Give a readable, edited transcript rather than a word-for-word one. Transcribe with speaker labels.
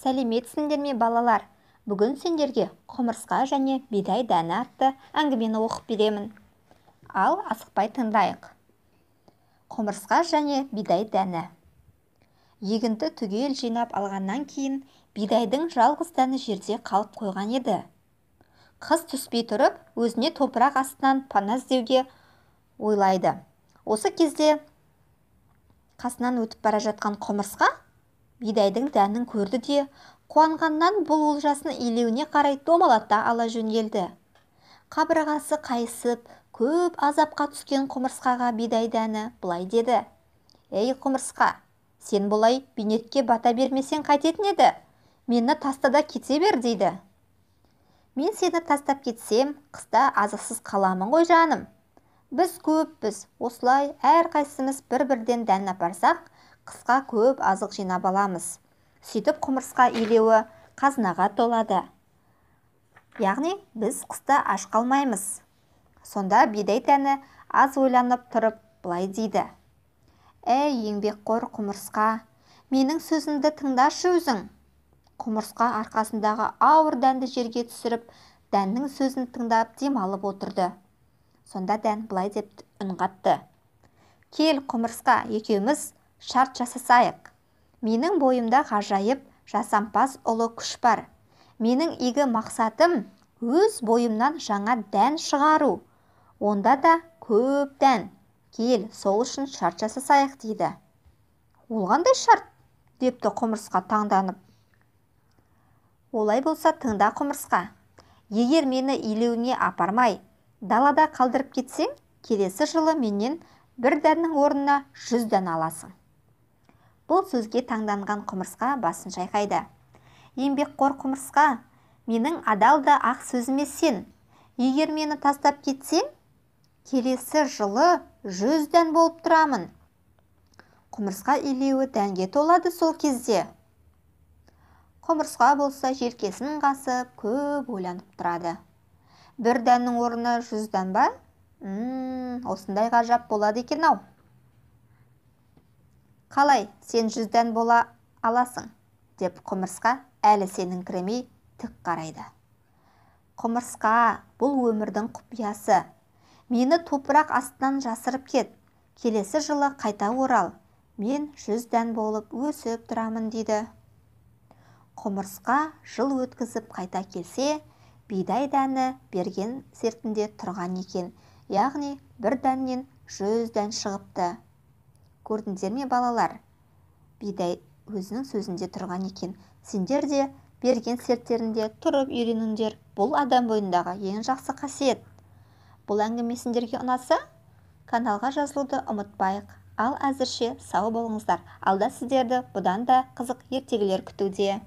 Speaker 1: Сәлеметсіңдер ме балалар? Бүгін сендерге құмырсқа және бидай дәні атты әңгімені оқып беремін. Ал асықпай тыңдайық. Құмырсқа және бидай дәні. Егінді түгел жинап алғаннан кейін бидайдың жалғыз дәні жерде қалып қойған еді. Қыс түспей тұрып, өзіне топырақ астынан пана іздеуге ойлайды. Осы кезде қасынан өтіп бара жатқан құмырсқа бидайдың дәнін көрді де, қуанғаннан бұл олжасын илеуіне қарай домалата ала жөнелді. Қабырғасы қайысып, көп азапқа түскен құмырсқаға бидай дәні былай деді: «Ей құмырсқа, сен бұлай бейнетке бата бермесең қайтетін еді? Мені тастада кете бер» дейді. «Мен сені тастап кетсем, қыста азықсыз қаламын ғой жаным. Біз көппіз, осылай әрқайсымыз бір-бірден дән апарсақ, қысқа көп азық жинап аламыз. Сөйтіп құмырсқа илеуі қазынаға толады. Яғни біз қыста аш қалмаймыз». Сонда бидай дәні аз ойланып тұрып былай дейді: «Әй еңбекқор құмырсқа, менің сөзімді тыңдашы өзің». Құмырсқа арқасындағы ауыр дәнді жерге түсіріп, дәннің сөзін тыңдап демалып отырды. Сонда дән былай деп үн қатты: «Кел құмырсқа, екеуміз шарт жасасайық. Менің бойымда ғажайып жасампаз ұлы күш бар. Менің игі мақсатым өз бойымнан жаңа дән шығару. Онда да көп дән. Кел, сол үшін шарт жасасайық» дейді. «Ол қандай шарт?» депті құмырсқа таңданып. «Олай болса тыңда құмырсқа. Егер мені илеуіңе апармай, далада қалдырып кетсең, келесі жылы менен бір дәннің орнына 100 дән аласың». Бұл сөзге таңданған құмырсқа басын шайқайды. «Еңбекқор құмырсқа, менің адал да ақ сөзіме сен. Егер мені тастап кетсең, келесі жылы 100 дән болып тұрамын». Құмырсқа илеуі дәнге толады сол кезде. Құмырсқа болса желкесін қасып, көп ойланып тұрады. Бір дәннің орнына 100 дән ба? Осындай ғажап болады екен-ау. «Қалай, сен 100 дән бола аласың?» деп құмырсқа әлі сеніңкіремей тік қарайды. «Құмырсқа, бұл өмірдің құпиясы. Мені топырақ астынан жасырып кет. Келесі жылы қайта орал. Мен 100 дән болып өсіп тұрамын» дейді. Құмырсқа жыл өткізіп қайта келсе, бидай дәні берген сертінде тұрған екен. Яғни бір дәннен 100 дән шығыпты. Көрдіңдер ме балалар? Бидай өзінің сөзінде тұрған екен. Сендер де берген серттерінде тұрып үйреніңдер. Бұл адам бойындағы ең жақсы қасиет. Бұл әңгіме сендерге ұнаса, каналға жазылуды ұмытпайық. Ал әзірше сау болыңыздар. Алда сіздерді бұдан да қызық ертегілер күтуде.